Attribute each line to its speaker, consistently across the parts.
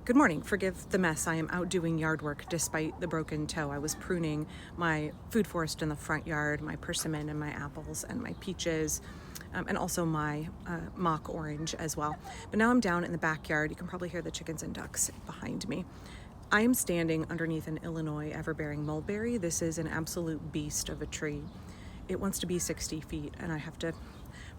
Speaker 1: Good morning. Forgive the mess. I am out doing yard work despite the broken toe. I was pruning my food forest in the front yard, my persimmon and my apples and my peaches, and also my mock orange as well. But now I'm down in the backyard. You can probably hear the chickens and ducks behind me. I am standing underneath an Illinois everbearing mulberry. This is an absolute beast of a tree. It wants to be 60 feet and I have to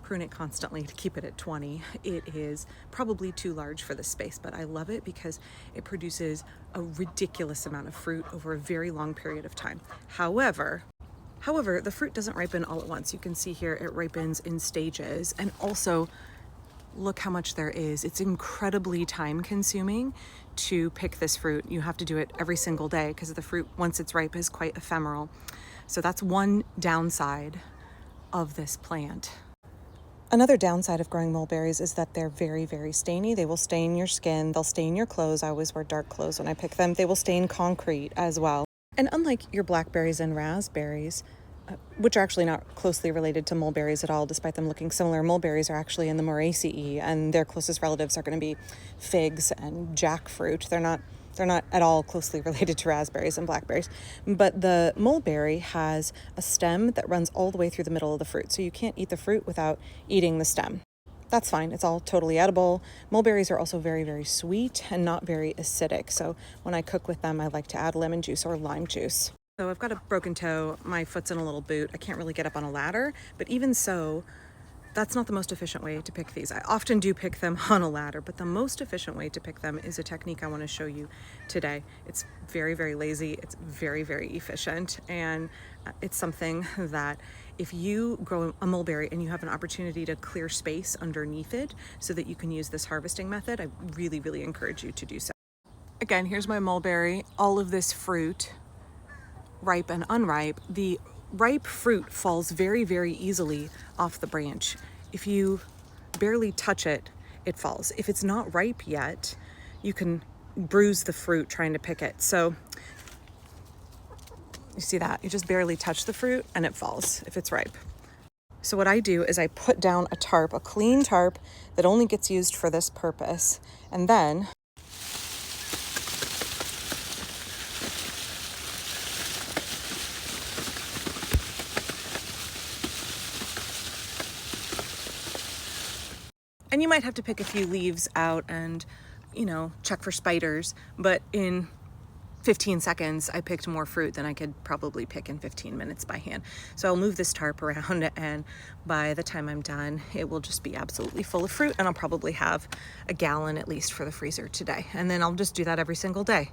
Speaker 1: prune it constantly to keep it at 20. It is probably too large for this space, but I love it because it produces a ridiculous amount of fruit over a very long period of time. However, the fruit doesn't ripen all at once. You can see here it ripens in stages, and also look how much there is. It's incredibly time consuming to pick this fruit. You have to do it every single day because the fruit, once it's ripe, is quite ephemeral. So that's one downside of this plant. Another downside of growing mulberries is that they're very, very stainy. They will stain your skin, they'll stain your clothes. I always wear dark clothes when I pick them. They will stain concrete as well. And unlike your blackberries and raspberries, which are actually not closely related to mulberries at all, despite them looking similar, mulberries are actually in the Moraceae, and their closest relatives are going to be figs and jackfruit. They're not at all closely related to raspberries and blackberries. But the mulberry has a stem that runs all the way through the middle of the fruit, so you can't eat the fruit without eating the stem. That's fine. It's all totally edible. Mulberries are also very, very sweet and not very acidic. So when I cook with them, I like to add lemon juice or lime juice. So I've got a broken toe. My foot's in a little boot. I can't really get up on a ladder, but even so, that's not the most efficient way to pick these. I often do pick them on a ladder, but the most efficient way to pick them is a technique I want to show you today. It's very, very lazy. It's very, very efficient. And it's something that if you grow a mulberry and you have an opportunity to clear space underneath it so that you can use this harvesting method, I really, really encourage you to do so. Again, here's my mulberry. All of this fruit, ripe and unripe. The ripe fruit falls very, very easily off the branch. If you barely touch it, it falls. If it's not ripe yet, you can bruise the fruit trying to pick it. So you see that? You just barely touch the fruit and it falls if it's ripe. So what I do is I put down a tarp, a clean tarp that only gets used for this purpose, and then and you might have to pick a few leaves out and, check for spiders, but in 15 seconds, I picked more fruit than I could probably pick in 15 minutes by hand. So I'll move this tarp around, and by the time I'm done, it will just be absolutely full of fruit, and I'll probably have a gallon at least for the freezer today. And then I'll just do that every single day.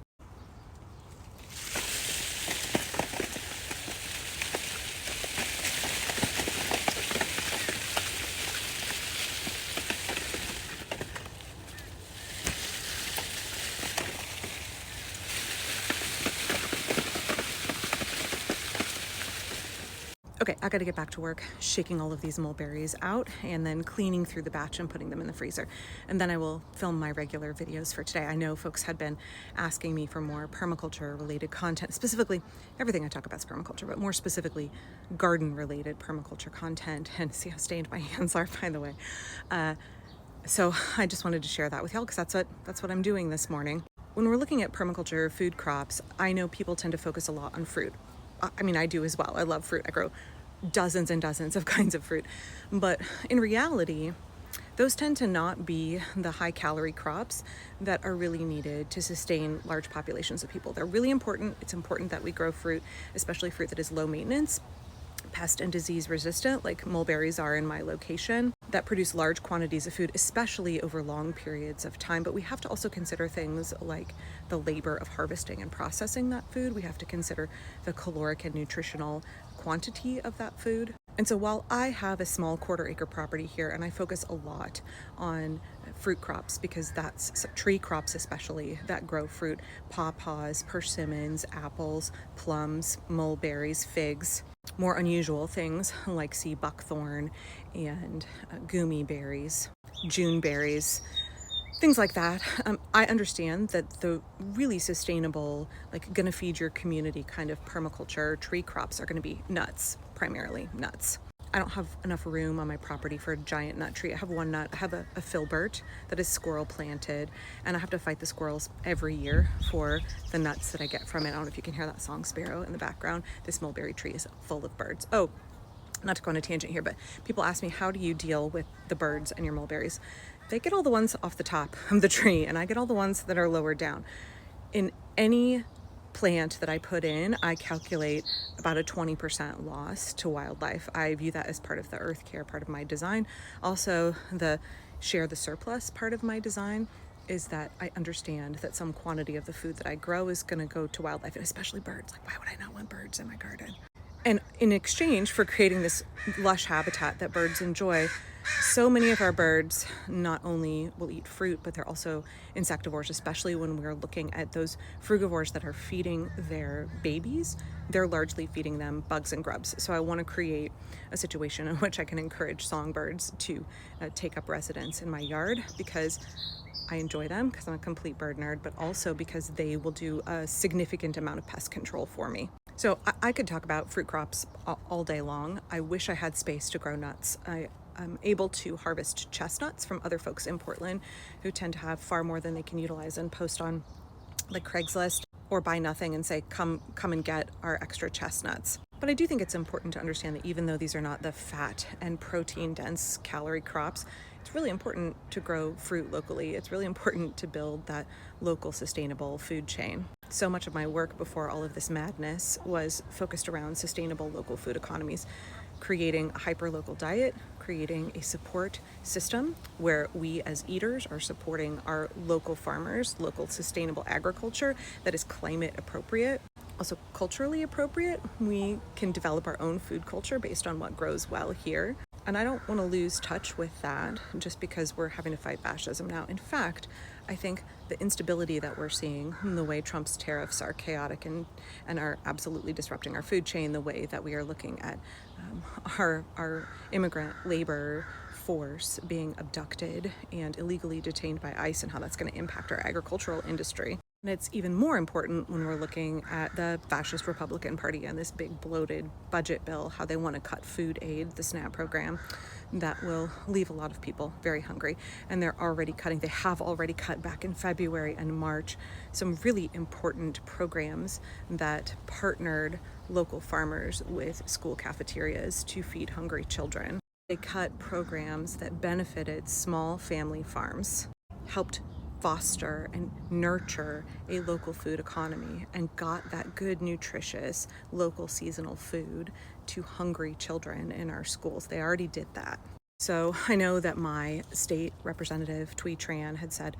Speaker 1: Okay, I gotta get back to work, shaking all of these mulberries out and then cleaning through the batch and putting them in the freezer. And then I will film my regular videos for today. I know folks had been asking me for more permaculture related content, specifically everything I talk about is permaculture, but more specifically garden related permaculture content. And see how stained my hands are, by the way. So I just wanted to share that with y'all because that's what I'm doing this morning. When we're looking at permaculture food crops, I know people tend to focus a lot on fruit. I mean, I do as well. I love fruit. I grow dozens and dozens of kinds of fruit. But in reality, those tend to not be the high calorie crops that are really needed to sustain large populations of people. They're really important. It's important that we grow fruit, especially fruit that is low maintenance, pest and disease resistant, like mulberries are in my location, that produce large quantities of food, especially over long periods of time. But we have to also consider things like the labor of harvesting and processing that food. We have to consider the caloric and nutritional quantity of that food. And so while I have a small quarter-acre property here and I focus a lot on fruit crops, because that's tree crops especially that grow fruit, pawpaws, persimmons, apples, plums, mulberries, figs, more unusual things like sea buckthorn and gummy berries, June berries, things like that. I understand that the really sustainable, like gonna feed your community kind of permaculture tree crops are gonna be nuts, primarily nuts. I don't have enough room on my property for a giant nut tree. I have one nut. I have a filbert that is squirrel planted, and I have to fight the squirrels every year for the nuts that I get from it. I don't know if you can hear that song sparrow in the background. This mulberry tree is full of birds. Oh, not to go on a tangent here, but people ask me, how do you deal with the birds and your mulberries? They get all the ones off the top of the tree, and I get all the ones that are lower down. In any plant that I put in, I calculate about a 20% loss to wildlife. I view that as part of the earth care part of my design. Also, the share the surplus part of my design is that I understand that some quantity of the food that I grow is going to go to wildlife, and especially birds. Like, why would I not want birds in my garden? And in exchange for creating this lush habitat that birds enjoy, so many of our birds not only will eat fruit, but they're also insectivores, especially when we're looking at those frugivores that are feeding their babies. They're largely feeding them bugs and grubs. So I want to create a situation in which I can encourage songbirds to take up residence in my yard, because I enjoy them, because I'm a complete bird nerd, but also because they will do a significant amount of pest control for me. So I could talk about fruit crops all day long. I wish I had space to grow nuts. I'm able to harvest chestnuts from other folks in Portland who tend to have far more than they can utilize, and post on like Craigslist or Buy Nothing and say, come and get our extra chestnuts. But I do think it's important to understand that even though these are not the fat and protein dense calorie crops, it's really important to grow fruit locally. It's really important to build that local sustainable food chain. So much of my work before all of this madness was focused around sustainable local food economies, creating a hyper-local diet, creating a support system where we as eaters are supporting our local farmers, local sustainable agriculture that is climate appropriate, also culturally appropriate. We can develop our own food culture based on what grows well here. And I don't want to lose touch with that just because we're having to fight fascism now. In fact, I think the instability that we're seeing, the way Trump's tariffs are chaotic and are absolutely disrupting our food chain, the way that we are looking at our immigrant labor force being abducted and illegally detained by ICE, and how that's going to impact our agricultural industry. And it's even more important when we're looking at the fascist Republican Party and this big bloated budget bill, how they want to cut food aid, the SNAP program, that will leave a lot of people very hungry. And they have already cut back in February and March some really important programs that partnered local farmers with school cafeterias to feed hungry children. They cut programs that benefited small family farms, helped foster and nurture a local food economy, and got that good, nutritious, local seasonal food to hungry children in our schools. They already did that. So I know that my state representative, Twee Tran, had said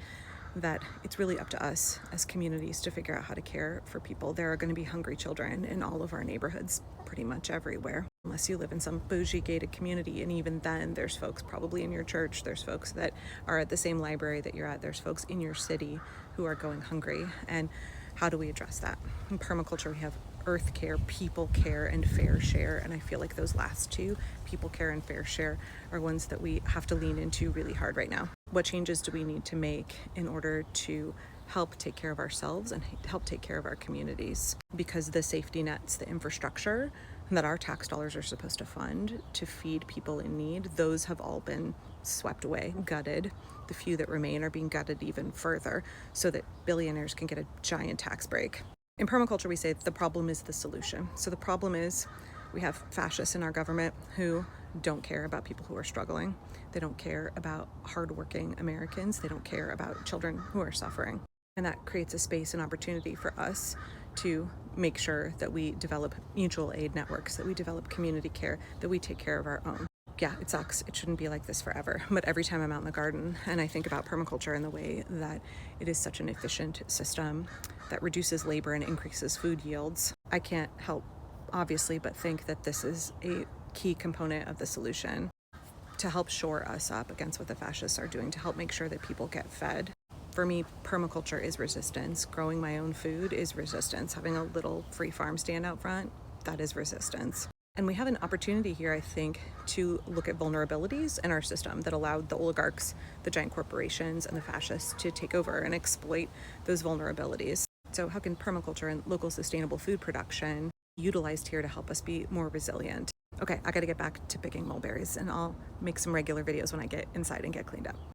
Speaker 1: that it's really up to us as communities to figure out how to care for people. There are going to be hungry children in all of our neighborhoods, pretty much everywhere, unless you live in some bougie gated community. And even then, there's folks probably in your church, there's folks that are at the same library that you're at, there's folks in your city who are going hungry. And how do we address that? In permaculture, we have earth care, people care, and fair share. And I feel like those last two, people care and fair share, are ones that we have to lean into really hard right now. What changes do we need to make in order to help take care of ourselves and help take care of our communities? Because the safety nets, the infrastructure that our tax dollars are supposed to fund to feed people in need, those have all been swept away, gutted. The few that remain are being gutted even further so that billionaires can get a giant tax break. In permaculture, we say the problem is the solution. So the problem is we have fascists in our government who don't care about people who are struggling. They don't care about hardworking Americans. They don't care about children who are suffering. And that creates a space and opportunity for us to make sure that we develop mutual aid networks, that we develop community care, that we take care of our own. Yeah, it sucks. It shouldn't be like this forever. But every time I'm out in the garden and I think about permaculture and the way that it is such an efficient system that reduces labor and increases food yields, I can't help, obviously, but think that this is a key component of the solution to help shore us up against what the fascists are doing, to help make sure that people get fed. For me, permaculture is resistance. Growing my own food is resistance. Having a little free farm stand out front, that is resistance. And we have an opportunity here, I think, to look at vulnerabilities in our system that allowed the oligarchs, the giant corporations, and the fascists to take over and exploit those vulnerabilities. So how can permaculture and local sustainable food production be utilized here to help us be more resilient? Okay, I gotta get back to picking mulberries, and I'll make some regular videos when I get inside and get cleaned up.